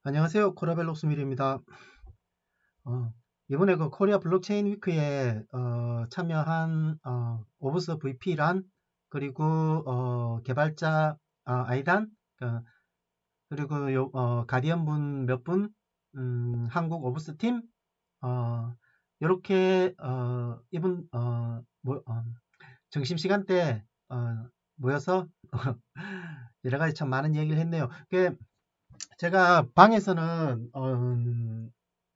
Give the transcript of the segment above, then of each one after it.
안녕하세요. 코라벨록스밀입니다. 어, 이번에 그 코리아 블록체인 위크에 참여한 오브스 VP란 그리고 개발자 아이단 그리고 가디언 분 몇 분, 한국 오브스 팀 이렇게 이번 점심시간 때 모여서 여러 가지 참 많은 얘기를 했네요. 제가 방에서는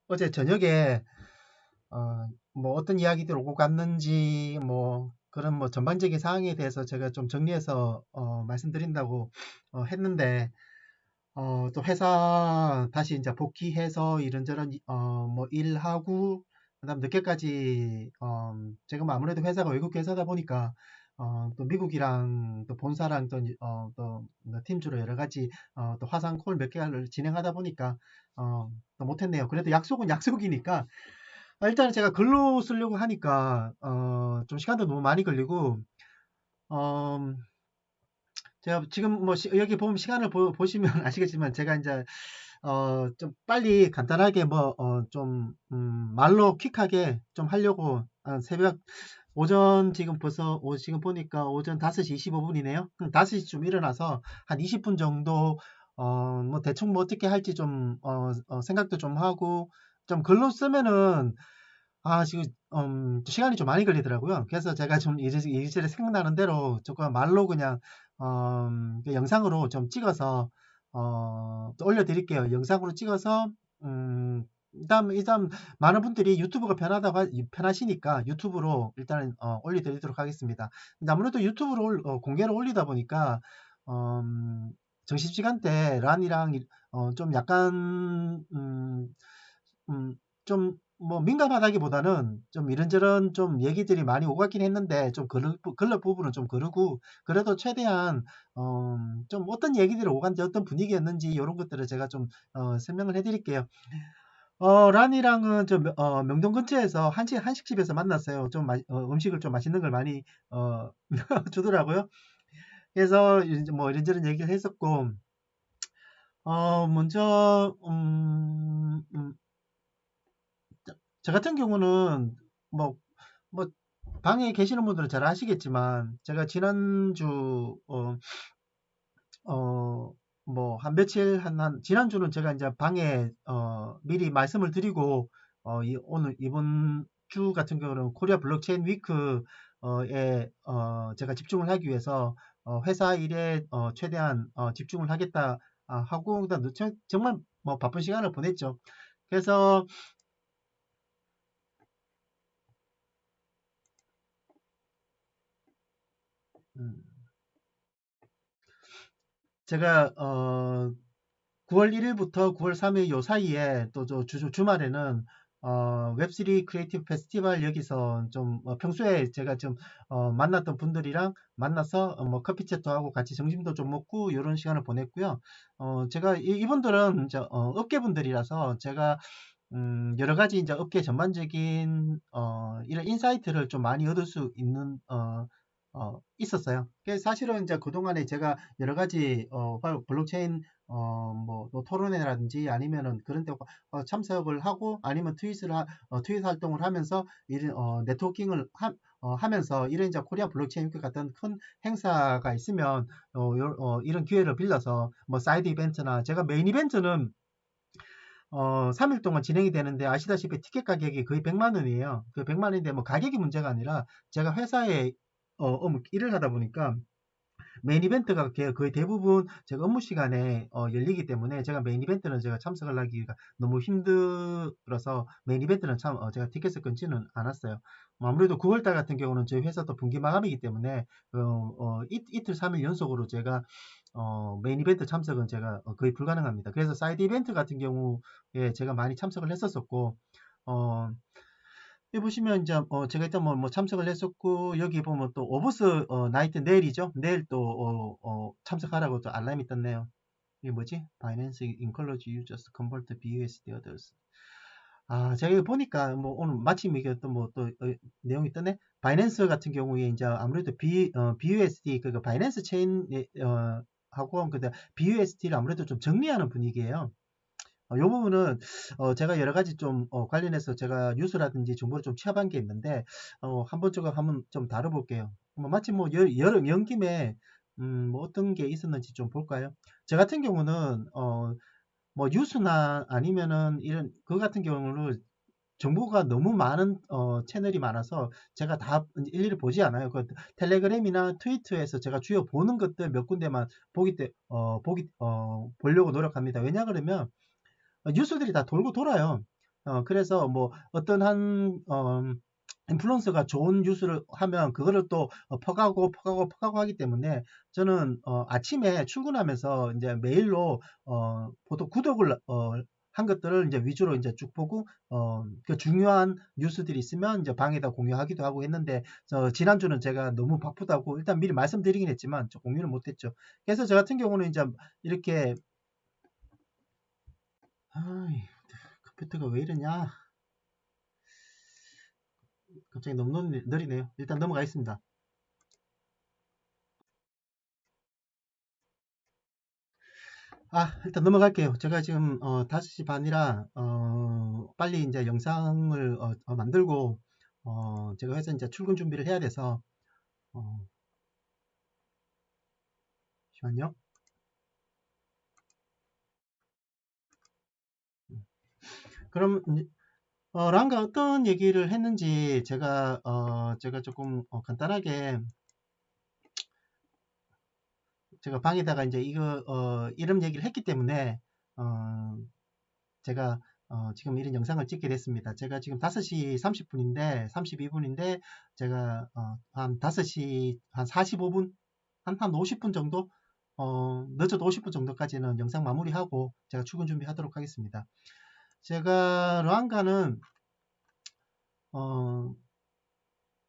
어제 저녁에 뭐 어떤 이야기들 오고 갔는지 뭐 그런 뭐 전반적인 사항에 대해서 제가 좀 정리해서 말씀드린다고 했는데 또 회사 다시 이제 복귀해서 이런저런 뭐 일하고 그다음 늦게까지 제가 뭐 아무래도 회사가 외국 회사다 보니까 또 미국이랑 또 본사랑 또 팀주로 여러 가지 또 화상 콜 몇 개를 진행하다 보니까 또 못했네요. 그래도 약속은 약속이니까 일단은 제가 글로 쓰려고 하니까 좀 시간도 너무 많이 걸리고 어, 제가 지금 뭐 여기 보면 시간을 보시면 아시겠지만 제가 이제 좀 빨리 간단하게 뭐 좀 말로 퀵하게 좀 하려고 새벽 오전 지금 벌써 지금 보니까 오전 5시 25분이네요. 그럼 5시쯤 일어나서 한 20분 정도 뭐 대충 뭐 어떻게 할지 좀 생각도 좀 하고 좀 글로 쓰면은 지금 시간이 좀 많이 걸리더라고요. 그래서 제가 좀 이리저리 생각나는 대로 조금 말로 그냥 그 영상으로 좀 찍어서 또 올려드릴게요. 영상으로 찍어서 일단 많은 분들이 유튜브가 편하시니까 유튜브로 일단 올려드리도록 하겠습니다. 근데 아무래도 유튜브로 공개로 올리다 보니까 점심시간 때 란이랑 좀 약간 좀 뭐 민감하다기보다는 좀 이런저런 좀 얘기들이 많이 오갔긴 했는데 좀 그럴 부분은 좀 그러고 그래도 최대한 좀 어떤 얘기들이 오갔는지 어떤 분위기였는지 이런 것들을 제가 좀 설명을 해드릴게요. 란이랑은 명동 근처에서 한식집에서 만났어요. 음식을 좀 맛있는 걸 많이 주더라고요. 그래서 이제 뭐 이런저런 얘기를 했었고 먼저 저 같은 경우는 뭐, 뭐, 방에 계시는 분들은 잘 아시겠지만, 제가 지난주, 뭐, 한 며칠, 지난주는 제가 이제 방에, 미리 말씀을 드리고, 오늘, 이번 주 같은 경우는 코리아 블록체인 위크, 제가 집중을 하기 위해서, 회사 일에, 최대한, 집중을 하겠다, 하고, 그다음 정말 뭐 바쁜 시간을 보냈죠. 그래서, 음, 제가 9월 1일부터 9월 3일 요 사이에 또 주말에는 웹3 크리에이티브 페스티벌 여기서 좀 평소에 제가 좀 만났던 분들이랑 만나서 뭐 커피 챗도 하고 같이 점심도 좀 먹고 이런 시간을 보냈고요. 제가 이분들은 이제 업계 분들이라서 제가 여러 가지 이제 업계 전반적인 이런 인사이트를 좀 많이 얻을 수 있는 있었어요. 사실은 이제 그동안에 제가 여러 가지 블록체인 뭐또 토론회라든지 아니면은 그런 데 참석을 하고 아니면 트윗 활동을 하면서 이런 네트워킹을 하면서 이런 이제 코리아 블록체인 위크 같은 큰 행사가 있으면 이런 기회를 빌려서 뭐 사이드 이벤트나 제가 메인 이벤트는 3일 동안 진행이 되는데 아시다시피 티켓 가격이 거의 100만 원이에요. 그 100만 원인데 뭐 가격이 문제가 아니라 제가 회사에 일을 하다 보니까 메인 이벤트가 거의 대부분 제가 업무 시간에 열리기 때문에 제가 메인 이벤트는 제가 참석을 하기가 너무 힘들어서 메인 이벤트는 제가 티켓을 끊지는 않았어요. 아무래도 9월달 같은 경우는 저희 회사도 분기 마감이기 때문에 이틀 3일 연속으로 제가 메인 이벤트 참석은 제가 거의 불가능합니다. 그래서 사이드 이벤트 같은 경우에 제가 많이 참석을 했었었고 어, 여기 보시면 이제 제가 일단 뭐 참석을 했었고 여기 보면 또 오버스 나이트 내일이죠. 내일 또 참석하라고 또 알람이 떴네요. 이게 뭐지? Binance encourage users to convert to BUSD others. 제가 여기 보니까 뭐 오늘 마침 이게 또 뭐 또 내용이 뜨네. 바이낸스 같은 경우에 이제 아무래도 BUSD 그 바이낸스 체인 하고 그다 BUSD를 아무래도 좀 정리하는 분위기예요. 이 부분은 제가 여러 가지 좀 관련해서 제가 뉴스라든지 정보를 좀 취합한 게 있는데 한번 조금 한번 좀 다뤄볼게요. 뭐 마침 뭐 여름 연김에 뭐 어떤 게 있었는지 좀 볼까요? 저 같은 경우는 뭐 뉴스나 아니면은 이런 그 같은 경우는 정보가 너무 많은 채널이 많아서 제가 다 일일이 보지 않아요. 그 텔레그램이나 트위터에서 제가 주요 보는 것들 몇 군데만 보려고 노력합니다. 왜냐 그러면 뉴스들이 다 돌고 돌아요. 그래서 뭐 어떤 한 인플루언서가 좋은 뉴스를 하면 그거를 또 퍼가고 하기 때문에 저는 아침에 출근하면서 이제 메일로 보통 구독을 한 것들을 이제 위주로 이제 쭉 보고 그 중요한 뉴스들이 있으면 이제 방에다 공유하기도 하고 했는데 지난주는 제가 너무 바쁘다고 일단 미리 말씀드리긴 했지만 공유를 못했죠. 그래서 저 같은 경우는 이제 이렇게 아이, 컴퓨터가 왜 이러냐? 갑자기 너무 느리네요. 일단 넘어가겠습니다. 일단 넘어갈게요. 제가 지금 5시 반이라 빨리 이제 영상을 만들고 제가 회사 이제 출근 준비를 해야 돼서 어, 잠시만요. 그럼 랑가 어떤 얘기를 했는지 제가 조금 간단하게 제가 방에다가 이제 이거 이름 얘기를 했기 때문에 어, 제가 지금 이런 영상을 찍게 됐습니다. 제가 지금 5시 30분인데 32분인데 제가 한 5시 한 45분 한 50분 정도 늦어도 50분 정도까지는 영상 마무리하고 제가 출근 준비하도록 하겠습니다. 제가 르완가는 어,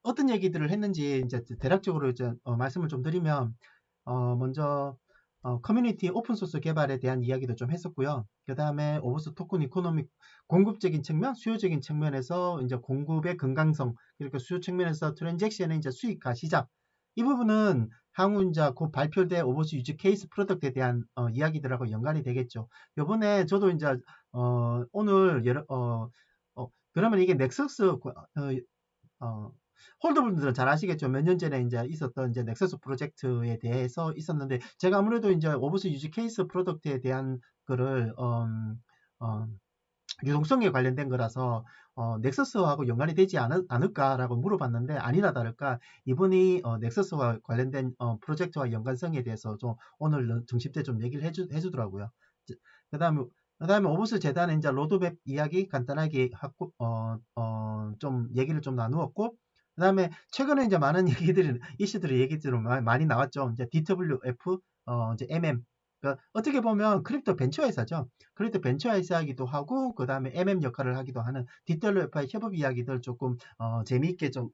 어떤 얘기들을 했는지 이제 대략적으로 이제 말씀을 좀 드리면 먼저 커뮤니티 오픈소스 개발에 대한 이야기도 좀 했었고요. 그 다음에 오버스 토큰 이코노믹 공급적인 측면, 수요적인 측면에서 이제 공급의 건강성, 그리고 수요 측면에서 트랜잭션의 이제 수익화 시작. 이 부분은 향후 이제 곧 발표될 오버스 유즈 케이스 프로덕트에 대한 이야기들하고 연관이 되겠죠. 요번에 저도 이제 오늘 그러면 이게 넥서스 어, 홀더분들은 잘 아시겠죠. 몇 년 전에 이제 있었던 이제 넥서스 프로젝트에 대해서 있었는데, 제가 아무래도 이제 오버스 유즈 케이스 프로덕트에 대한 거를, 어, 유동성에 관련된 거라서, 넥서스하고 연관이 되지 않을까라고 물어봤는데, 아니나 다를까, 이분이, 넥서스와 관련된, 프로젝트와 연관성에 대해서 좀 오늘 정식 때 좀 얘기를 해주더라고요. 그 다음에, 오버스 재단의 이제 로드맵 이야기 간단하게 하고, 좀 얘기를 좀 나누었고, 그 다음에 최근에 이제 많은 얘기들이 많이 나왔죠. 이제 DWF, 이제 MM. 그러니까 어떻게 보면 크립토 벤처 회사죠. 크립토 벤처 회사이기도 하고, 그 다음에 MM 역할을 하기도 하는 DWF와의 협업 이야기들 조금, 재미있게 좀,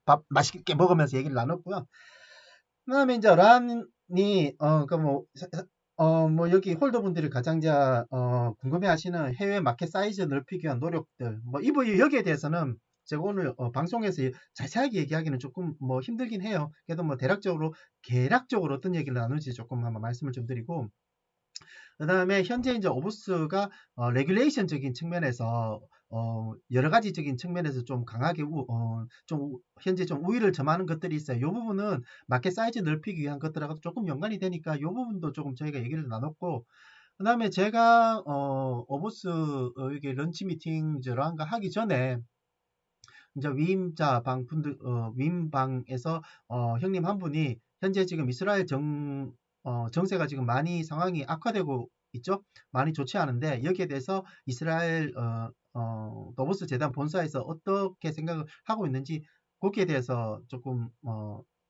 밥 맛있게 먹으면서 얘기를 나눴고요. 그 다음에 이제 란이, 뭐, 여기 홀더분들이 가장 궁금해 하시는 해외 마켓 사이즈 넓히기 위한 노력들, 뭐, 여기에 대해서는 제가 오늘 방송에서 자세하게 얘기하기는 조금 뭐 힘들긴 해요. 그래도 뭐 대략적으로 어떤 얘기를 나눌지 조금 한번 말씀을 좀 드리고, 그 다음에 현재 이제 오브스가 레귤레이션적인 측면에서 여러 가지적인 측면에서 좀 강하게 좀 현재 좀 우위를 점하는 것들이 있어요. 이 부분은 마켓 사이즈 넓히기 위한 것들하고 조금 연관이 되니까 이 부분도 조금 저희가 얘기를 나눴고, 그 다음에 제가 오브스 이게 런치 미팅저랑 하기 전에 이제 위임자 방 분들 위임방에서 형님 한 분이 현재 지금 이스라엘 정세가 지금 많이 상황이 악화되고 있죠. 많이 좋지 않은데 여기에 대해서 이스라엘 노보스 재단 본사에서 어떻게 생각을 하고 있는지 거기에 대해서 조금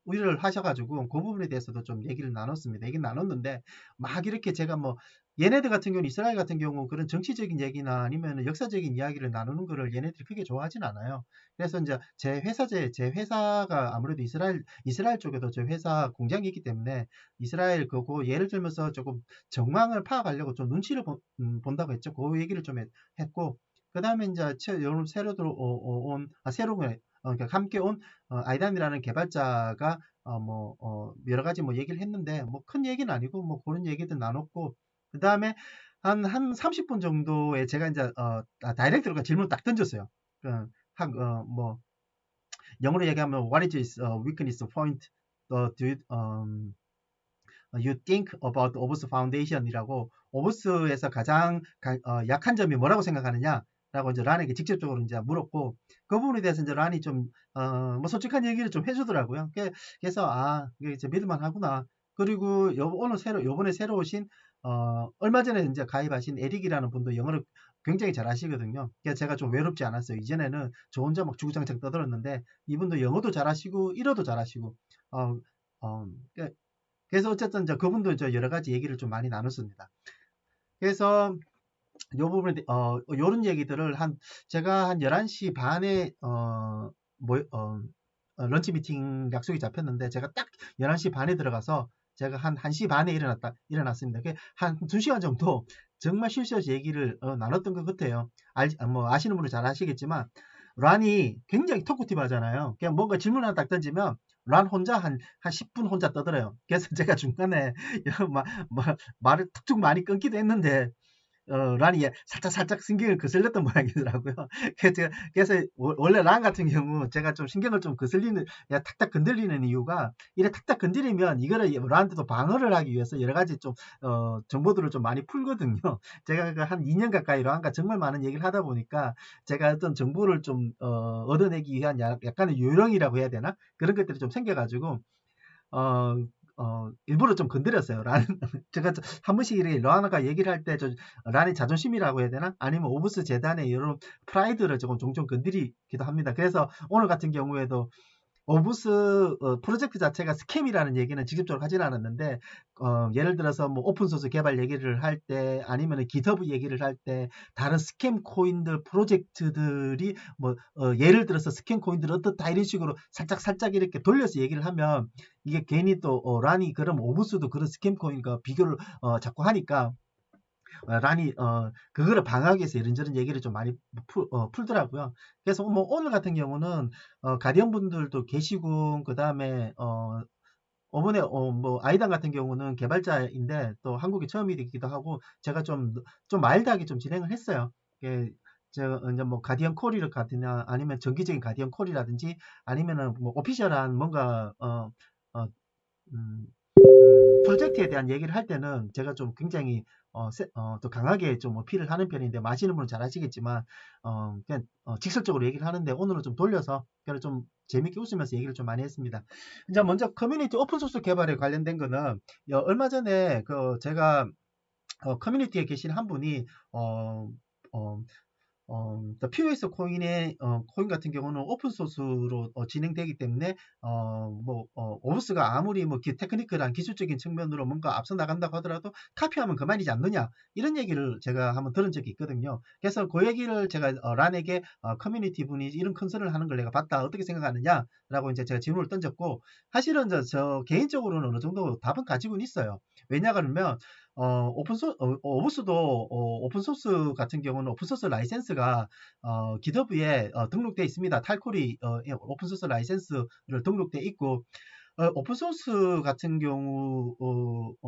우려를 하셔가지고 그 부분에 대해서도 좀 얘기를 나눴습니다. 얘기를 나눴는데 막 이렇게 제가 뭐 얘네들 같은 경우는 이스라엘 같은 경우 그런 정치적인 얘기나 아니면 역사적인 이야기를 나누는 거를 얘네들이 크게 좋아하진 않아요. 그래서 이제 제 회사가 아무래도 이스라엘 쪽에도 제 회사 공장이 있기 때문에 이스라엘 그거 예를 들면서 조금 정황을 파악하려고 좀 눈치를 본다고 했죠. 그 얘기를 좀 했고, 그 다음에 이제 요즘 새로 들어온, 그러니까 함께 온 아이담이라는 개발자가 여러 가지 뭐 얘기를 했는데 뭐 큰 얘기는 아니고 뭐 그런 얘기들 나눴고, 그 다음에 한 30분 정도에 제가 이제 다이렉트로 질문 딱 던졌어요. 뭐 영어로 얘기하면 what is its weakness point do you think about 오브스 파운데이션이라고 오브스에서 가장 약한 점이 뭐라고 생각하느냐? 라고 이제 란에게 직접적으로 이제 물었고 그 부분에 대해서 이제 란이 좀 뭐 솔직한 얘기를 좀 해주더라고요. 그래서 이게 이제 믿을만 하구나. 그리고 요번에 새로 오신 얼마 전에 이제 가입하신 에릭이라는 분도 영어를 굉장히 잘 하시거든요. 그래서 제가 좀 외롭지 않았어요. 이전에는 저 혼자 막 주구장창 떠들었는데 이분도 영어도 잘 하시고 일어도 잘 하시고 어, 어, 그래서 어쨌든 그분도 여러 가지 얘기를 좀 많이 나눴습니다. 그래서 요 부분에 요런 얘기들을 제가 한 11시 반에 런치 미팅 약속이 잡혔는데 제가 딱 11시 반에 들어가서 제가 한 1시 반에 일어났습니다. 한 2시간 정도 정말 쉴 새 없이 얘기를 나눴던 것 같아요. 뭐 아시는 분은 잘 아시겠지만 란이 굉장히 토크티브 하잖아요. 그냥 뭔가 질문 하나 딱 던지면 란 혼자 한 10분 혼자 떠들어요. 그래서 제가 중간에 말을 툭툭 많이 끊기도 했는데 란이 살짝 신경을 거슬렸던 모양이더라고요. 그래서 원래 란 같은 경우 제가 좀 신경을 좀 거슬리는, 탁탁 건들리는 이유가 이래 탁탁 건드리면 이거를 란한테도 방어를 하기 위해서 여러 가지 좀 정보들을 좀 많이 풀거든요. 제가 한 2년 가까이 란과 정말 많은 얘기를 하다 보니까 제가 어떤 정보를 좀 얻어내기 위한 약간의 요령이라고 해야 되나? 그런 것들이 좀 생겨가지고 어, 일부러 좀 건드렸어요. 제가 한 번씩 이렇게 러하나가 얘기를 할 때, 란의 자존심이라고 해야 되나? 아니면 오브스 재단의 이런 프라이드를 조금 종종 건드리기도 합니다. 그래서 오늘 같은 경우에도 오브스 프로젝트 자체가 스캠이라는 얘기는 직접적으로 하진 않았는데 예를 들어서 뭐 오픈소스 개발 얘기를 할 때 아니면 기터브 얘기를 할 때 다른 스캠 코인들 프로젝트들이 뭐 예를 들어서 스캠 코인들 어떻다 이런 식으로 살짝 이렇게 돌려서 얘기를 하면 이게 괜히 또 란이 그럼 오브스도 그런 스캠 코인과 비교를 자꾸 하니까 란이 그거를 방어하기 위해서 이런저런 얘기를 좀 많이 풀더라고요. 그래서 뭐 오늘 같은 경우는 가디언 분들도 계시고 그 다음에 이번에 뭐 아이단 같은 경우는 개발자인데 또 한국에 처음이기도 하고 제가 좀 마일드하게 좀 진행을 했어요. 이제 뭐 가디언 콜이를 가든가 아니면 정기적인 가디언 콜이라든지 아니면은 뭐 오피셜한 뭔가 어, 음, 프로젝트에 대한 얘기를 할 때는 제가 좀 굉장히 또 강하게 좀 어필을 하는 편인데 아시는 분은 잘 아시겠지만 그냥 직설적으로 얘기를 하는데 오늘은 좀 돌려서 그냥 좀 재밌게 웃으면서 얘기를 좀 많이 했습니다. 이제 먼저 커뮤니티 오픈소스 개발에 관련된 거는 얼마 전에 제가 커뮤니티에 계신 한 분이 어, POS 코인의 코인 같은 경우는 오픈 소스로 진행되기 때문에 오브스가 아무리 뭐 테크니컬한 기술적인 측면으로 뭔가 앞서 나간다고 하더라도 카피하면 그만이지 않느냐 이런 얘기를 제가 한번 들은 적이 있거든요. 그래서 그 얘기를 제가 란에게 커뮤니티 분이 이런 컨설을 하는 걸 내가 봤다 어떻게 생각하느냐라고 이제 제가 질문을 던졌고 사실은 저 개인적으로는 어느 정도 답은 가지고는 있어요. 왜냐 그러면 오브스도 오픈소스 같은 경우는 오픈소스 라이센스가 기더브에 등록되어 있습니다. 탈콜이 오픈소스 라이센스를 등록되어 있고 오픈소스 같은 경우에는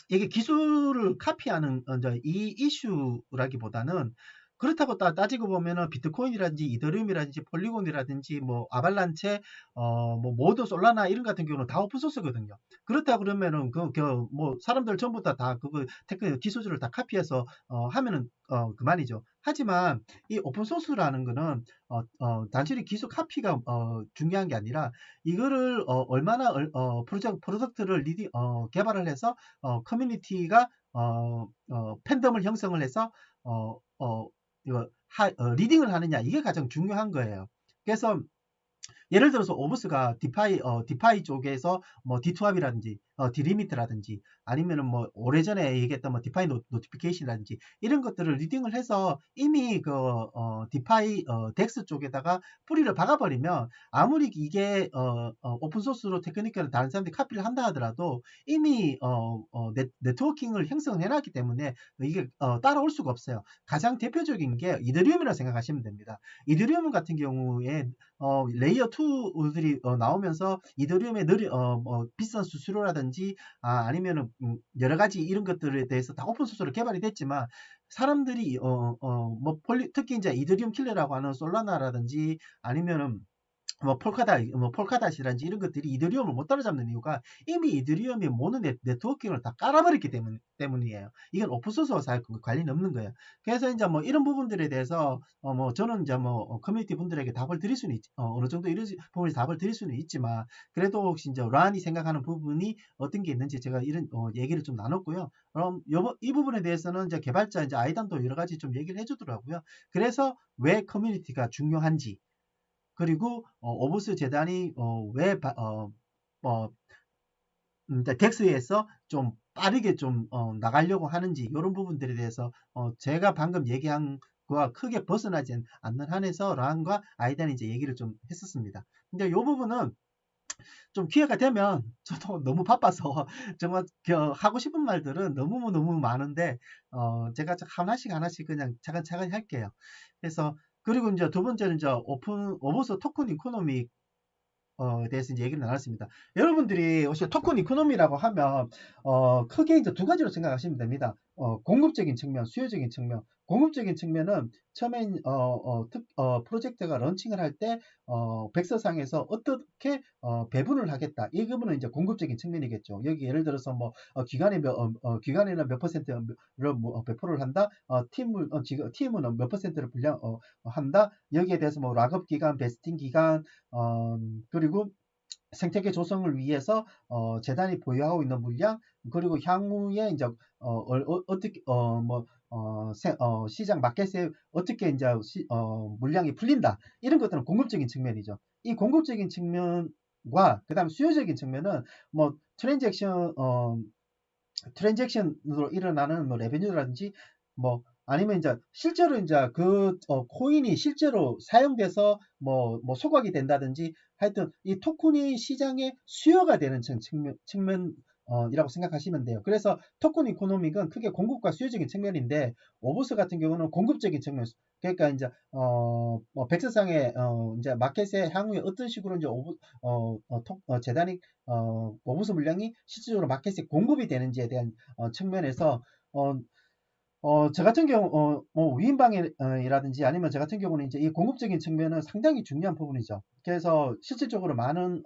이게 기술을 카피하는 이 이슈라기보다는 그렇다고 따지고 보면은 비트코인이라든지 이더리움이라든지 폴리곤이라든지 뭐 아발란체 뭐 모드 솔라나 이런 같은 경우는 다 오픈소스거든요. 그렇다 그러면은 뭐 사람들 전부 다 그거 테크 기술을 다 카피해서 하면은 그만이죠. 하지만 이 오픈소스라는 거는 단순히 기술 카피가 중요한 게 아니라 이거를 얼마나 프로덕트를 개발을 해서 커뮤니티가 팬덤을 형성을 해서 어, 어, 리딩을 하느냐 이게 가장 중요한 거예요. 그래서 예를 들어서 오브스가 디파이 쪽에서 뭐 디투합이라든지 디리미트라든지 아니면은 뭐 오래전에 얘기했던 뭐 디파이 노티피케이션이라든지 이런 것들을 리딩을 해서 이미 디파이 덱스 쪽에다가 뿌리를 박아버리면 아무리 이게 오픈소스로 테크니컬을 다른 사람들이 카피를 한다 하더라도 이미 네트워킹을 형성해놨기 때문에 이게 따라올 수가 없어요. 가장 대표적인 게 이더리움이라고 생각하시면 됩니다. 이더리움 같은 경우에 레이어 L2들이 나오면서 이더리움의 비싼 수수료라든지 아니면은 여러 가지 이런 것들에 대해서 다 오픈 소스로 개발이 됐지만 사람들이 특히 이제 이더리움 킬러라고 하는 솔라나라든지 아니면은 폴카닷이라든지 이런 것들이 이더리움을 못 따라잡는 이유가 이미 이더리움이 모든 네트워킹을 다 깔아버렸기 때문이에요. 이건 오픈소스와 관련이 없는 거예요. 그래서 이제 뭐 이런 부분들에 대해서 저는 이제 커뮤니티 분들에게 답을 드릴 수는 어느 정도 이런 부분에 답을 드릴 수는 있지만 그래도 혹시 이제 란이 생각하는 부분이 어떤 게 있는지 제가 이런 얘기를 좀 나눴고요. 그럼 이 부분에 대해서는 이제 개발자 이제 아이단도 여러 가지 좀 얘기를 해주더라고요. 그래서 왜 커뮤니티가 중요한지 그리고 오브스 재단이 왜 덱스에서 좀 빠르게 좀 나가려고 하는지 이런 부분들에 대해서 제가 방금 얘기한 거와 크게 벗어나지 않는 한에서 란과 아이단이 이제 얘기를 좀 했었습니다. 근데 이 부분은 좀 기회가 되면 저도 너무 바빠서 정말 하고 싶은 말들은 너무 많은데 제가 하나씩 그냥 차근차근히 할게요. 그래서 그리고 이제 두 번째는 이제 오버스 토큰 이코노미 대해서 이제 얘기를 나눴습니다. 여러분들이 혹시 토큰 이코노미라고 하면 크게 이제 두 가지로 생각하시면 됩니다. 공급적인 측면, 수요적인 측면. 공급적인 측면은 처음에 프로젝트가 런칭을 할 때 백서상에서 어떻게 배분을 하겠다. 이 부분은 이제 공급적인 측면이겠죠. 여기 예를 들어서 뭐 기관에는 몇 퍼센트를 배포를 한다. 팀은 몇 퍼센트를 한다. 여기에 대해서 뭐 락업 기간, 베스팅 기간, 그리고 생태계 조성을 위해서 재단이 보유하고 있는 물량 그리고 향후에 이제 어떻게 시장 마켓에 어떻게 이제 물량이 풀린다 이런 것들은 공급적인 측면이죠. 이 공급적인 측면과 그다음 수요적인 측면은 뭐 트랜잭션으로 일어나는 뭐 레베뉴라든지 뭐 아니면 이제 실제로 이제 그 코인이 실제로 사용돼서 뭐 소각이 된다든지 하여튼 이 토큰이 시장에 수요가 되는 측면이라고 생각하시면 돼요. 그래서 토큰 이코노믹은 크게 공급과 수요적인 측면인데 오버스 같은 경우는 공급적인 측면. 그러니까 이제 백서상의 이제 마켓의 향후에 어떤 식으로 이제 재단이 오브스 물량이 실질적으로 마켓에 공급이 되는지에 대한 측면에서 저 같은 경우 뭐 위인방이라든지 아니면 저 같은 경우는 이제 이 공급적인 측면은 상당히 중요한 부분이죠. 그래서 실질적으로 많은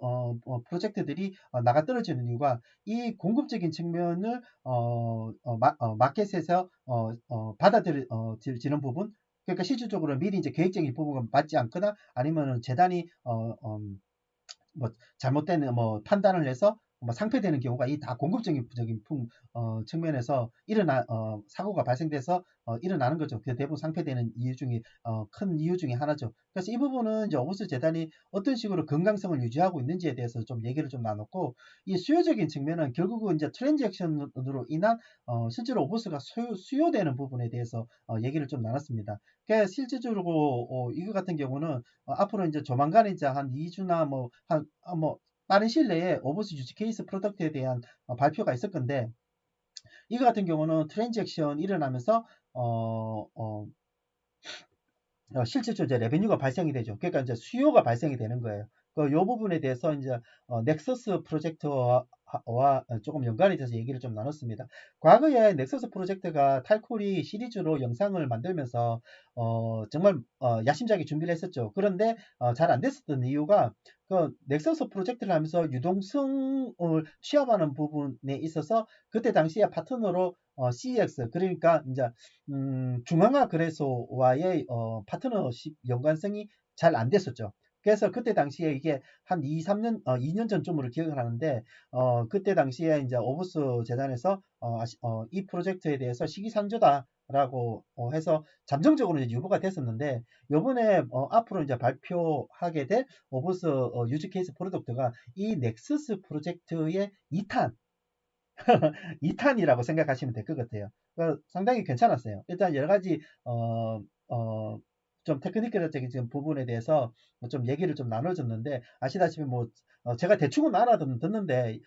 프로젝트들이 나가 떨어지는 이유가 이 공급적인 측면을 마켓에서 받아들이는 부분. 그러니까 실질적으로 미리 이제 계획적인 부분과 맞지 않거나 아니면은 재단이 뭐 잘못된 판단을 해서 뭐 상폐되는 경우가 이 다 공급적인 측면에서 사고가 발생돼서 일어나는 거죠. 그 대부분 상폐되는 이유 중에 큰 이유 중에 하나죠. 그래서 이 부분은 이제 오브스 재단이 어떤 식으로 건강성을 유지하고 있는지에 대해서 좀 얘기를 좀 나눴고 이 수요적인 측면은 결국은 이제 트랜잭션으로 인한 실제로 오브스가 수요되는 부분에 대해서 얘기를 좀 나눴습니다. 그러니까 실질적으로 이거 같은 경우는 앞으로 이제 조만간 이제 한 2주나 빠른 시일 내에 오버스 유지 케이스 프로덕트에 대한 발표가 있을 건데 이거 같은 경우는 트랜잭션 일어나면서 실질적으로 이제 레베뉴가 발생이 되죠. 그러니까 이제 수요가 발생이 되는 거예요. 이 부분에 대해서 이제 넥서스 프로젝트와 조금 연관이 돼서 얘기를 좀 나눴습니다. 과거에 넥서스 프로젝트가 탈콜이 시리즈로 영상을 만들면서 정말 야심차게 준비를 했었죠. 그런데 잘 안 됐었던 이유가 그 넥서스 프로젝트를 하면서 유동성을 취합하는 부분에 있어서 그때 당시에 파트너로 CEX 그러니까 이제 중앙화 거래소와의 파트너십 연관성이 잘 안 됐었죠. 그래서 그때 당시에 이게 한 2년 전쯤으로 기억을 하는데 그때 당시에 이제 오브스 재단에서 이 프로젝트에 대해서 시기상조다라고 해서 잠정적으로 이제 유보가 됐었는데 요번에 앞으로 이제 발표하게 될 오브스 유즈 케이스 프로덕트가 이 넥서스 프로젝트의 2탄 2탄이라고 생각하시면 될 것 같아요. 상당히 괜찮았어요. 일단 여러 가지 좀 테크니컬적인 부분에 대해서 좀 얘기를 좀 나눠줬는데 아시다시피 제가 대충은 알아듣는데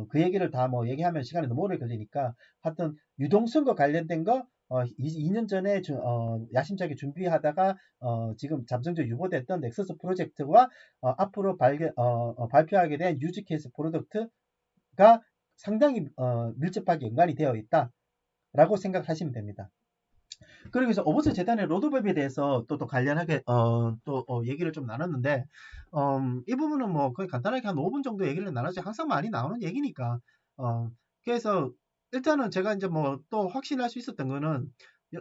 그 얘기를 다 얘기하면 시간이 너무 오래 걸리니까 하여튼 유동성과 관련된 거 2년 전에 야심차게 준비하다가 지금 잠정적 유보됐던 넥서스 프로젝트와 앞으로 발표하게 된 유즈 케이스 프로덕트가 상당히 밀접하게 연관이 되어 있다라고 생각하시면 됩니다. 그리고 이제 오버스 재단의 로드맵에 대해서 또 관련하게 얘기를 좀 나눴는데 이 부분은 뭐 거의 간단하게 한 5분 정도 얘기를 나눴지 항상 많이 나오는 얘기니까 그래서 일단은 제가 이제 뭐 또 확신할 수 있었던 거는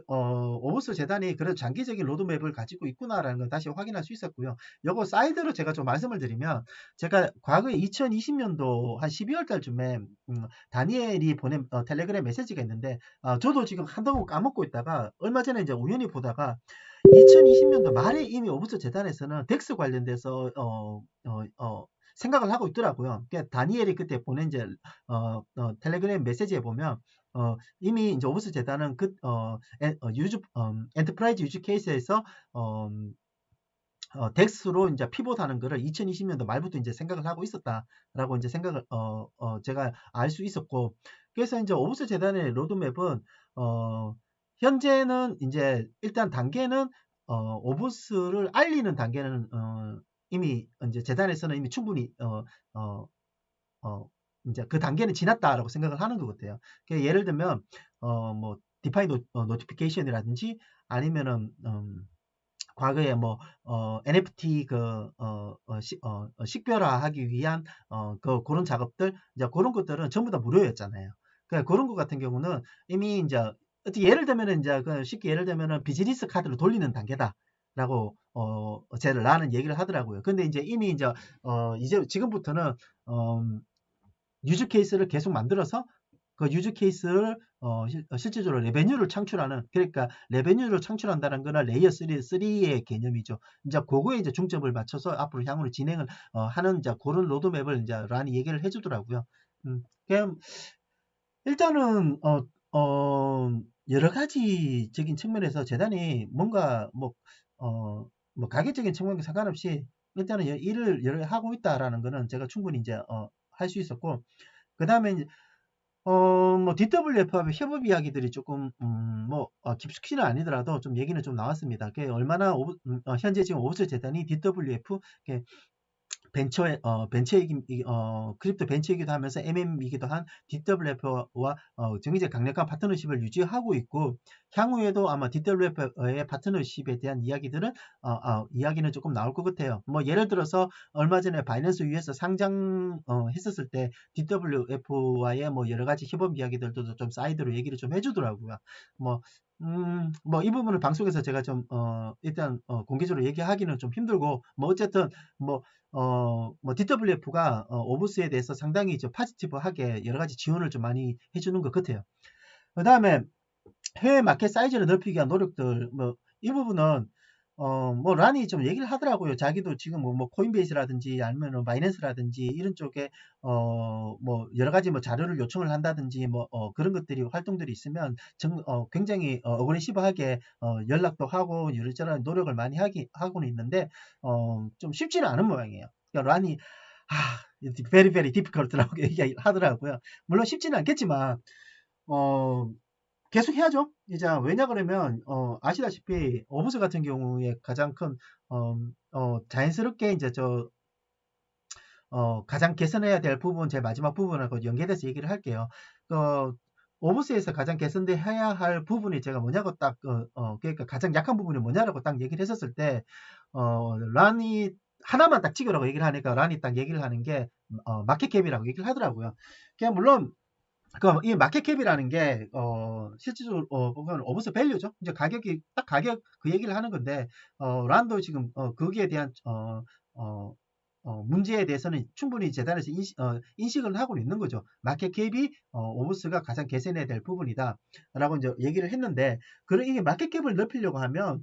오버스 재단이 그래도 장기적인 로드맵을 가지고 있구나라는 걸 다시 확인할 수 있었고요. 요거 사이드로 제가 좀 말씀을 드리면 제가 과거에 2020년도 한 12월 달쯤에 다니엘이 보낸 텔레그램 메시지가 있는데 저도 지금 한다고 까먹고 있다가 얼마 전에 이제 우연히 보다가 2020년도 말에 이미 오브스 재단에서는 덱스 관련돼서 생각을 하고 있더라고요. 그러니까 다니엘이 그때 보낸 이제 텔레그램 메시지에 보면 이미 이제 오브스 재단은 엔터프라이즈 유즈 케이스에서 덱스로 이제 피봇하는 거를 2020년도 말부터 이제 생각을 하고 있었다라고 이제 생각을 제가 알 수 있었고 그래서 이제 오브스 재단의 로드맵은 현재는 이제 일단 단계는 오브스를 알리는 단계는 이미 이제 재단에서는 이미 충분히 이제 그 단계는 지났다라고 생각을 하는 것 같아요. 예를 들면 뭐 디파인 노티피케이션이라든지 아니면은 과거에 뭐 NFT 식별화하기 위한 그런 작업들 이제 그런 것들은 전부 다 무료였잖아요. 그런 것 같은 경우는 이미 이제 어떻게 예를 들면은 이제 쉽게 예를 들면은 비즈니스 카드를 돌리는 단계다라고 라는 얘기를 하더라고요. 근데 이제 이미 이제 지금부터는 유즈 케이스를 계속 만들어서 그 유즈 케이스를 실질적으로 레베뉴를 창출하는 그러니까 레베뉴를 창출한다는 거는 레이어 3의 개념이죠. 이제 그거에 이제 중점을 맞춰서 앞으로 향후로 진행을 하는 이제 그런 로드맵을 이제 란이 얘기를 해주더라고요. 그냥 일단은 여러 가지적인 측면에서 재단이 뭔가 뭐 가격적인 측면과 상관없이 일단은 일을 여러 하고 있다라는 거는 제가 충분히 이제 할 수 있었고 그 다음에 뭐 DWF하고 협업 이야기들이 조금 깊숙이는 아니더라도 좀 얘기는 좀 나왔습니다. 얼마나 현재 지금 오브스 재단이 DWF 크립토 벤처이기도 하면서 MM이기도 한 DWF와 굉장히 강력한 파트너십을 유지하고 있고 향후에도 아마 DWF의 파트너십에 대한 이야기는 조금 나올 것 같아요. 뭐 예를 들어서 얼마 전에 바이낸스 U에서 했었을 때 DWF와의 뭐 여러 가지 협업 이야기들도 좀 사이드로 얘기를 좀 해주더라고요. 이 부분은 방송에서 제가 좀 일단 공개적으로 얘기하기는 좀 힘들고 뭐 어쨌든 DWF가 오브스에 대해서 상당히 파지티브하게 여러 가지 지원을 좀 많이 해주는 것 같아요. 그 다음에 해외 마켓 사이즈를 넓히기 위한 노력들, 이 부분은 란이 좀 얘기를 하더라고요. 자기도 지금 뭐 코인베이스라든지 아니면 바이낸스라든지 이런 쪽에 여러 가지 자료를 요청을 한다든지 그런 것들이 활동들이 있으면 굉장히 어그레시브하게 연락도 하고 이런저런 노력을 많이 하고는 있는데 좀 쉽지는 않은 모양이에요. 그러니까 란이 very very difficult라고 얘기하더라고요. 물론 쉽지는 않겠지만 계속 해야죠. 이제 왜냐 그러면 아시다시피 오브스 같은 경우에 가장 큰 자연스럽게 이제 가장 개선해야 될 부분 제 마지막 부분하고 연계돼서 얘기를 할게요. 오브스에서 가장 개선돼야 할 부분이 제가 뭐냐고 딱 그러니까 가장 약한 부분이 뭐냐라고 딱 얘기를 했었을 때 란이 하나만 딱 찍으라고 얘기를 하니까 란이 딱 얘기를 하는 게 마켓캡이라고 얘기를 하더라고요. 그냥 물론 이 마켓캡이라는 게 실질적으로 보면 오브스 밸류죠. 이제 가격 그 얘기를 하는 건데 란도 지금 거기에 대한 문제에 대해서는 충분히 재단에서 인식을 하고 있는 거죠. 마켓캡이 오브스가 가장 개선해야 될 부분이다 라고 이제 얘기를 했는데 이게 마켓캡을 넓히려고 하면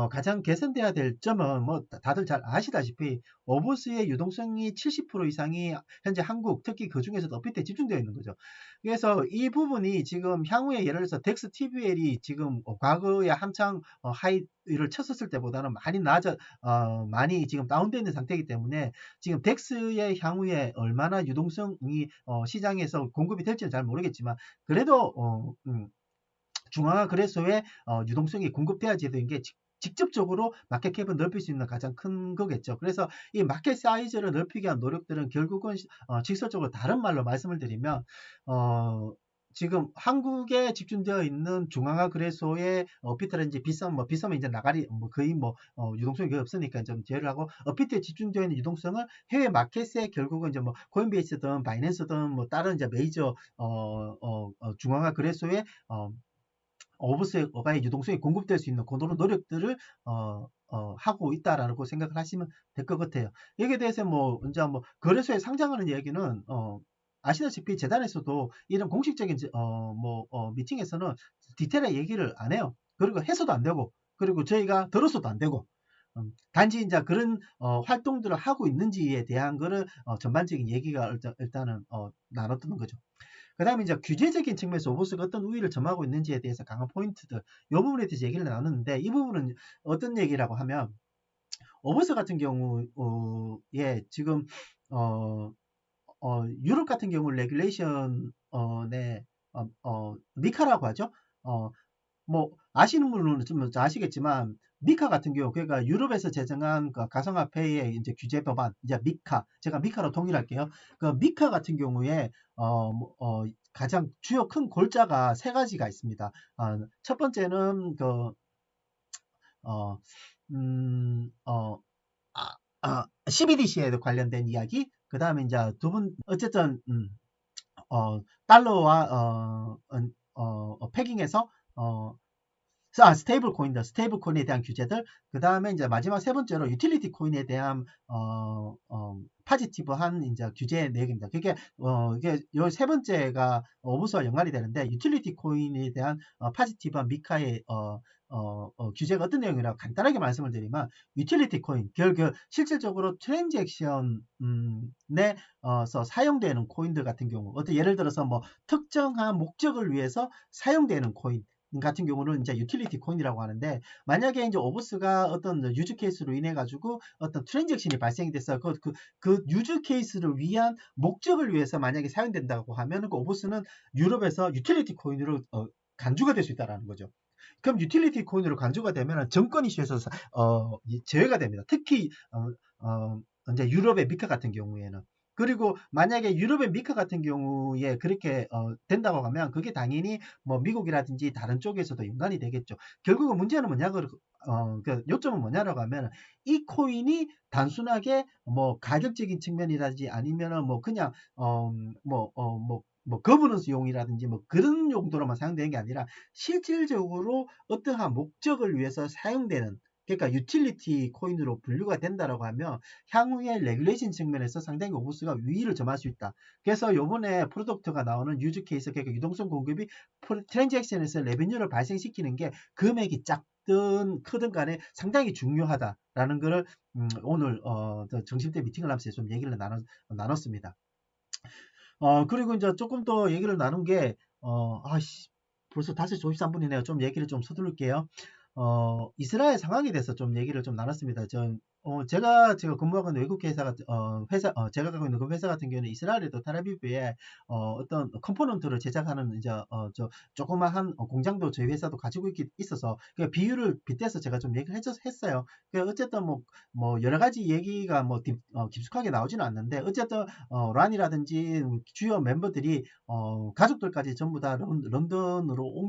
가장 개선돼야 될 점은 뭐 다들 잘 아시다시피 오브스의 유동성이 70% 이상이 현재 한국 특히 그 중에서도 업비트에 집중되어 있는 거죠. 그래서 이 부분이 지금 향후에 예를 들어서 덱스 TVL이 지금 과거에 한창 하이를 쳤었을 때보다는 많이 지금 다운되어 있는 상태이기 때문에 지금 덱스의 향후에 얼마나 유동성이 시장에서 공급이 될지는 잘 모르겠지만 그래도 중앙화 거래소에 유동성이 공급돼야지 되는 게 직접적으로 마켓캡을 넓힐 수 있는 가장 큰 거겠죠. 그래서 이 마켓 사이즈를 넓히기 위한 노력들은 결국은 직설적으로 다른 말로 말씀을 드리면 지금 한국에 집중되어 있는 중앙화 거래소의 어피터라든지 비싸면 이제 나가리 거의 유동성이 거의 없으니까 좀 제외를 하고 어피터에 집중되어 있는 유동성을 해외 마켓에 결국은 이제 코인베이스든 바이낸스든 다른 이제 메이저 중앙화 거래소에 오버스가의 유동성이 공급될 수 있는 그런 노력들을 하고 있다라고 생각을 하시면 될 것 같아요. 여기에 대해서 이제 거래소에 상장하는 얘기는 아시다시피 재단에서도 이런 공식적인 미팅에서는 디테일하게 얘기를 안 해요. 그리고 해서도 안 되고, 그리고 저희가 들어서도 안 되고, 단지 이제 그런 활동들을 하고 있는지에 대한 거를 전반적인 얘기가 일단은 나눴던 거죠. 그 다음에 이제 규제적인 측면에서 오버스가 어떤 우위를 점하고 있는지에 대해서 강한 포인트들, 이 부분에 대해서 얘기를 나눴는데, 이 부분은 어떤 얘기라고 하면, 오버스 같은 경우에 지금 유럽 같은 경우 레귤레이션에 미카라고 하죠. 아시는 분은 좀 아시겠지만 미카 같은 경우 그러니까 유럽에서 제정한 그 가상화폐의 이제 규제 법안 이제 미카 제가 미카로 통일할게요. 그 미카 같은 경우에 가장 주요 큰 골자가 세 가지가 있습니다. 첫 번째는 어, 음, 어, CBDC에 관련된 이야기. 그 다음에 이제 어쨌든 달러와 패깅해서 스테이블 코인에 대한 규제들, 그 다음에 이제 마지막 세 번째로 유틸리티 코인에 대한 파지티브한 이제 규제 내용입니다. 이게 요 세 번째가 오브스와 연관이 되는데, 유틸리티 코인에 대한 파지티브한 미카의 규제가 어떤 내용이라고 간단하게 말씀을 드리면, 유틸리티 코인, 실질적으로 트랜잭션에 사용되는 코인들 같은 경우, 예를 들어서 특정한 목적을 위해서 사용되는 코인 같은 경우는 이제 유틸리티 코인이라고 하는데, 만약에 이제 오버스가 어떤 유즈 케이스로 인해 가지고 어떤 트랜잭션이 발생이 됐어요. 그 유즈 케이스를 위한 목적을 위해서 만약에 사용된다고 하면 그 오버스는 유럽에서 유틸리티 코인으로 간주가 될 수 있다라는 거죠. 그럼 유틸리티 코인으로 간주가 되면 정권 이슈에서 제외가 됩니다. 특히 이제 유럽의 미카 같은 경우에는. 그리고 만약에 유럽의 미카 같은 경우에 그렇게 된다고 하면 그게 당연히 미국이라든지 다른 쪽에서도 연관이 되겠죠. 결국은 문제는 그 요점은 뭐냐라고 하면, 이 코인이 단순하게 가격적인 측면이라든지 아니면은 그냥 거버넌스용이라든지 그런 용도로만 사용되는 게 아니라 실질적으로 어떠한 목적을 위해서 사용되는, 그러니까 유틸리티 코인으로 분류가 된다라고 하면 향후에 레귤레이션 측면에서 상당히 오버스가 위기를 점할 수 있다. 그래서 요번에 프로덕트가 나오는 유즈 케이스, 그러니까 유동성 공급이 트랜잭션에서 레베뉴를 발생시키는 게 금액이 작든 크든 간에 상당히 중요하다라는 거를 오늘 정심대 미팅을 하면서 좀 얘기를 나눴습니다. 그리고 이제 조금 더 얘기를 나눈 게 벌써 5시 53분이네요. 좀 얘기를 좀 서두를게요. 이스라엘 상황에 대해서 좀 얘기를 좀 나눴습니다. 제가 근무하고 있는 외국 회사 제가 가고 있는 그 회사 같은 경우는 이스라엘에도 텔아비브에 어떤 컴포넌트를 제작하는 이제 조그마한 공장도 저희 회사도 가지고 있어서 그 비율을 빗대서 제가 좀 얘기를 했어요. 어쨌든 여러 가지 얘기가 깊숙하게 나오지는 않는데, 어쨌든 란이라든지 주요 멤버들이 가족들까지 전부 다 런던으로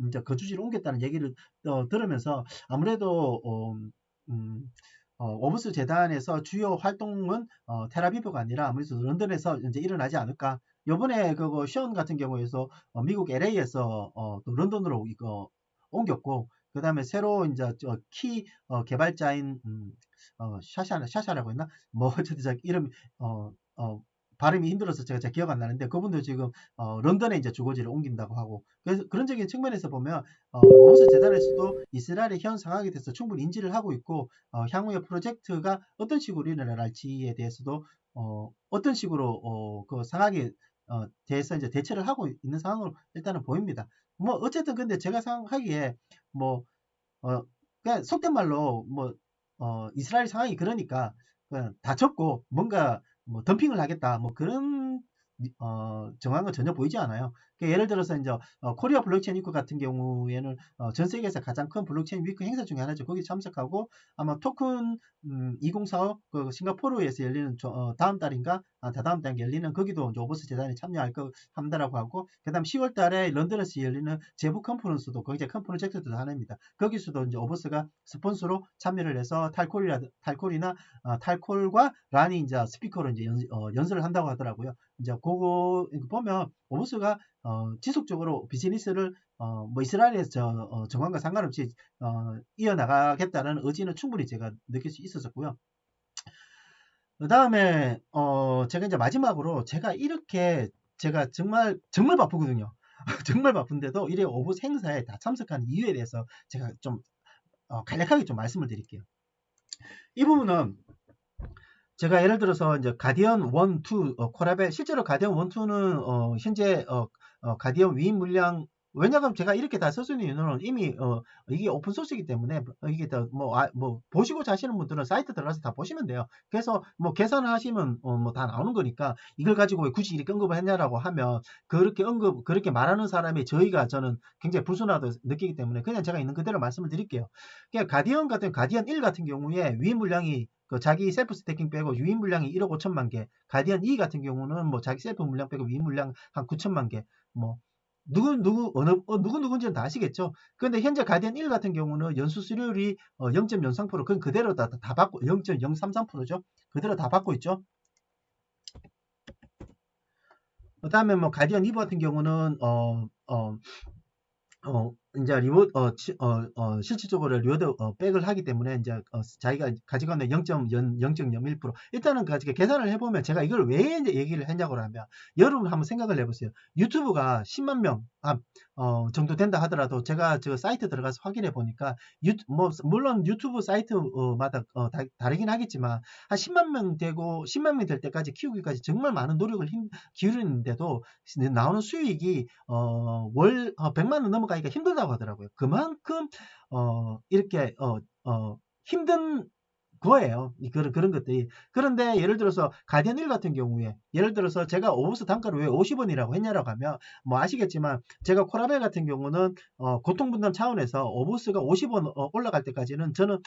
이제 거주지를 옮겼다는 얘기를 들으면서 아무래도 오브스 재단에서 주요 활동은 텔아비브가 아니라 아무래도 런던에서 이제 일어나지 않을까. 요번에 그거 시온 같은 경우에서 미국 LA에서 또 런던으로 이거 옮겼고, 그 다음에 새로 이제 키 개발자인 샤샤라고 했나? 어쨌든 이름 발음이 힘들어서 제가 기억 안 나는데, 그분도 지금 런던에 이제 주거지를 옮긴다고 하고, 그래서 그런 적인 측면에서 보면 오버스 재단에서도 이스라엘의 현 상황에 대해서 충분히 인지를 하고 있고, 향후의 프로젝트가 어떤 식으로 일어날지에 대해서도 어떤 식으로 그 상황에 대해서 이제 대처를 하고 있는 상황으로 일단은 보입니다. 어쨌든 근데 제가 생각하기에 그냥 속된 말로 이스라엘 상황이 그러니까 그냥 다쳤고 뭔가 덤핑을 하겠다 그런 정한 건 전혀 보이지 않아요. 그러니까 예를 들어서 이제 코리아 블록체인 위크 같은 경우에는 전 세계에서 가장 큰 블록체인 위크 행사 중에 하나죠. 거기 참석하고 아마 토큰 2045 그 싱가포르에서 열리는 다음 달인가 다다음 달에 열리는 거기도 이제 오버스 재단에 참여할 거 한다라고 하고 그다음 10월 달에 런던에서 열리는 제부 컨퍼런스도 굉장히 큰 프로젝트도 하나입니다. 거기서도 이제 오버스가 스폰서로 참여를 해서 탈콜이나 탈콜과 란이 이제 스피커로 이제 연설을 한다고 하더라고요. 이제 그거 보면 오버스가 지속적으로 비즈니스를 뭐 이스라엘에서 정황과 상관없이 이어나가겠다는 의지는 충분히 제가 느낄 수 있었고요. 그 다음에 제가 이제 마지막으로 제가 이렇게 제가 정말 바쁘거든요. 정말 바쁜데도 이래 오버스 행사에 다 참석한 이유에 대해서 제가 좀 간략하게 좀 말씀을 드릴게요. 이 부분은 제가 예를 들어서 이제 가디언 1, 2 콜라벨 실제로 가디언 1, 2는 현재 가디언 위임 물량 왜냐하면 제가 이렇게 다 써주는 이유는 이미 이게 오픈 소스이기 때문에 이게 뭐 보시고자 하시는 분들은 사이트 들어가서 다 보시면 돼요. 그래서 뭐 계산을 하시면 뭐 다 나오는 거니까 이걸 가지고 왜 굳이 이렇게 언급을 했냐라고 하면 그렇게 말하는 사람이 저는 굉장히 불순하다고 느끼기 때문에 그냥 제가 있는 그대로 말씀을 드릴게요. 그러니까 가디언 1 같은 경우에 위임 물량이 자기 셀프 스태킹 빼고 유인 물량이 1억 5천만 개. 가디언 2 같은 경우는 뭐 자기 셀프 물량 빼고 유인 물량 한 9천만 개. 뭐 누군지는 다 아시겠죠. 그런데 현재 가디언 1 같은 경우는 연수 수료율이 0.03% 그건 그대로 다 받고 0.033%죠. 그대로 다 받고 있죠. 그다음에 뭐 가디언 2 같은 경우는 이제 실질적으로 리워드 백을 하기 때문에 이제 자기가 가지고 있는 0.01% 일단은 가지고 계산을 해보면 제가 이걸 왜 이제 얘기를 했냐고 하면 여러분 한번 생각을 해보세요. 유튜브가 10만 명 정도 된다 하더라도 제가 저 사이트 들어가서 확인해 보니까 물론 유튜브 사이트마다 다르긴 하겠지만 한 10만 명 되고 10만 명 될 때까지 키우기까지 정말 많은 노력을 기울이는데도 나오는 수익이 월 100만 원 넘어가기가 힘들다고 하더라고요. 그만큼 이렇게 힘든 거예요. 그런 것들이. 그런데 예를 들어서 가디언 1 같은 경우에 예를 들어서 제가 오버스 단가를 왜 50원이라고 했냐라고 하면 뭐 아시겠지만 제가 코라벨 같은 경우는 고통분담 차원에서 오버스가 50원 올라갈 때까지는 저는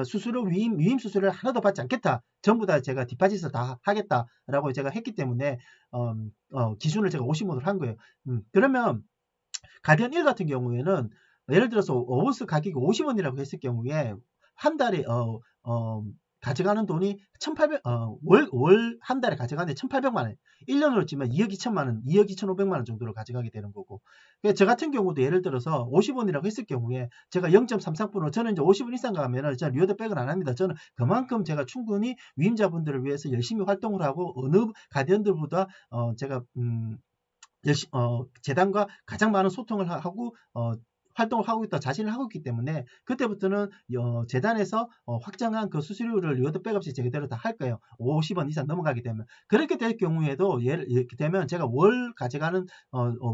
수수료 위임 수수료를 하나도 받지 않겠다. 전부 다 제가 디파짓을 다 하겠다라고 제가 했기 때문에 기준을 제가 50원으로 한 거예요. 그러면 가디언 1 같은 경우에는 예를 들어서 오버스 가격이 50원이라고 했을 경우에 한 달에 가져가는 돈이 1,800 월 한 달에 가져가는데 1,800만 원. 1년으로 치면 2억 2천만 원, 2억 2,500만 원 정도로 가져가게 되는 거고. 저 같은 경우도 예를 들어서 50원이라고 했을 경우에 제가 0.33% 저는 이제 50원 이상 가면은 저는 리워드 백을 안 합니다. 저는 그만큼 제가 충분히 위임자분들을 위해서 열심히 활동을 하고 어느 가디언들보다 제가 재단과 가장 많은 소통을 하고 활동을 하고 있다 자신을 하고 있기 때문에 그때부터는 재단에서 확정한 그 수수료를 리워드 백없이 제대로 다 할 거예요. 50원 이상 넘어가게 되면 그렇게 될 경우에도 이렇게 되면 제가 월 가져가는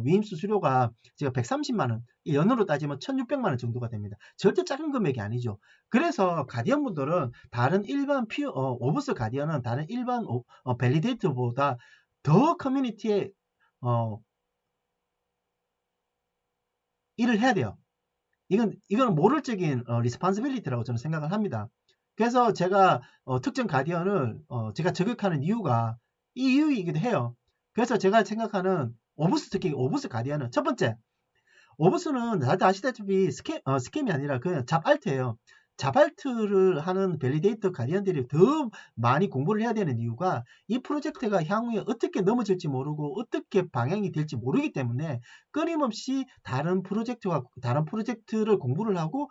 위임 수수료가 제가 130만 원 연으로 따지면 1,600만 원 정도가 됩니다. 절대 작은 금액이 아니죠. 그래서 가디언 분들은 다른 일반 오버스 가디언은 다른 일반 밸리데이터보다 더 커뮤니티에 일을 해야 돼요. 이건 모럴적인 리스폰시빌리티라고 저는 생각을 합니다. 그래서 제가 특정 가디언을 제가 저격하는 이유가 이 이유이기도 해요. 그래서 제가 생각하는 특히 오버스 가디언은 첫 번째 오버스는 다들 아시다시피 스캠이 아니라 그냥 잡알트예요. 잡알트를 하는 밸리데이터 가디언들이 더 많이 공부를 해야 되는 이유가 이 프로젝트가 향후에 어떻게 넘어질지 모르고 어떻게 방향이 될지 모르기 때문에 끊임없이 다른 프로젝트를 공부를 하고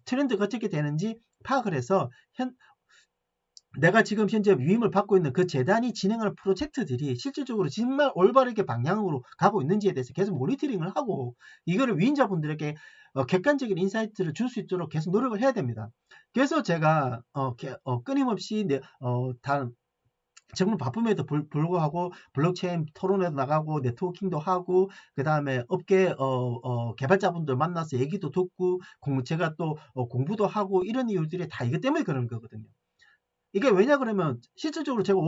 트렌드가 어떻게 되는지 파악을 해서 내가 지금 현재 위임을 받고 있는 그 재단이 진행하는 프로젝트들이 실질적으로 정말 올바르게 방향으로 가고 있는지에 대해서 계속 모니터링을 하고 이거를 위임자분들에게 객관적인 인사이트를 줄 수 있도록 계속 노력을 해야 됩니다. 그래서 제가 끊임없이 정말 바쁨에도 불구하고 블록체인 토론회도 나가고 네트워킹도 하고 그 다음에 업계 개발자분들 만나서 얘기도 듣고 제가 또 공부도 하고 이런 이유들이 다 이것 때문에 그런 거거든요. 이게 왜냐 그러면 실질적으로 제가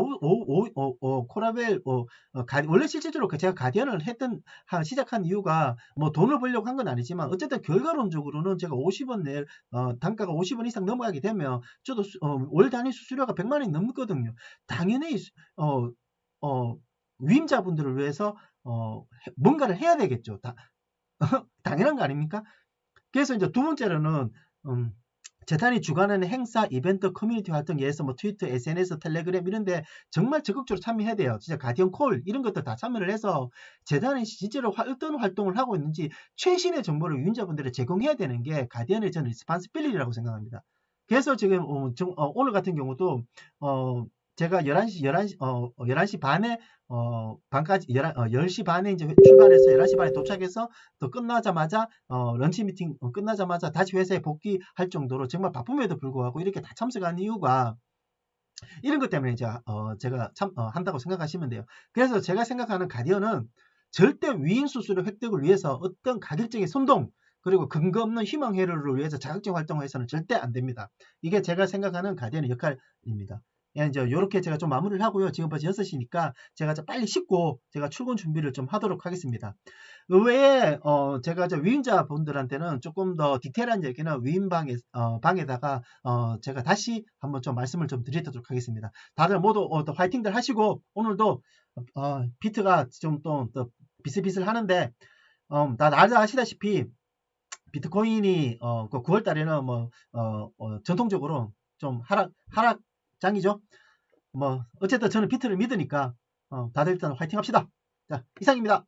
코라벨 원래 실질적으로 제가 가디언을 시작한 이유가 뭐 돈을 벌려고 한 건 아니지만 어쨌든 결과론적으로는 제가 50원 단가가 50원 이상 넘어가게 되면 저도 월 단위 수수료가 100만 원이 넘거든요. 당연히 어, 어, 위임자분들을 위해서 뭔가를 해야 되겠죠. 당연한 거 아닙니까? 그래서 이제 두 번째로는 재단이 주관하는 행사, 이벤트, 커뮤니티 활동, 예를 들어서 뭐 트위터, SNS, 텔레그램 이런데 정말 적극적으로 참여해야 돼요. 진짜 가디언 콜 이런 것들 다 참여를 해서 재단이 실제로 어떤 활동을 하고 있는지 최신의 정보를 유인자분들에 제공해야 되는 게 가디언의 저는 리스판시빌리티라고 생각합니다. 그래서 지금 오늘 같은 경우도 제가 11시 반에 반까지 10시 반에 이제 출발해서 11시 반에 도착해서 또 끝나자마자 런치 미팅 끝나자마자 다시 회사에 복귀할 정도로 정말 바쁨에도 불구하고 이렇게 다 참석한 이유가 이런 것 때문에 이제 제가 한다고 생각하시면 돼요. 그래서 제가 생각하는 가디언은 절대 위임 수수료 획득을 위해서 어떤 가결적인 선동 그리고 근거 없는 희망 회로를 위해서 자극적 활동을 해서는 절대 안 됩니다. 이게 제가 생각하는 가디언의 역할입니다. 이제 이렇게 제가 좀 마무리를 하고요. 지금 벌써 6시니까 제가 빨리 씻고 제가 출근 준비를 좀 하도록 하겠습니다. 의외에 제가 위임자 분들한테는 조금 더 디테일한 얘기는 방에다가 제가 다시 한번 좀 말씀을 좀 드리도록 하겠습니다. 다들 모두 또 화이팅들 하시고 오늘도 비트가 좀 또 비슬비슬 하는데 다들 아시다시피 비트코인이 9월 달에는 전통적으로 좀 하락장이죠. 뭐 어쨌든 저는 비트를 믿으니까 다들 일단 화이팅 합시다. 자, 이상입니다.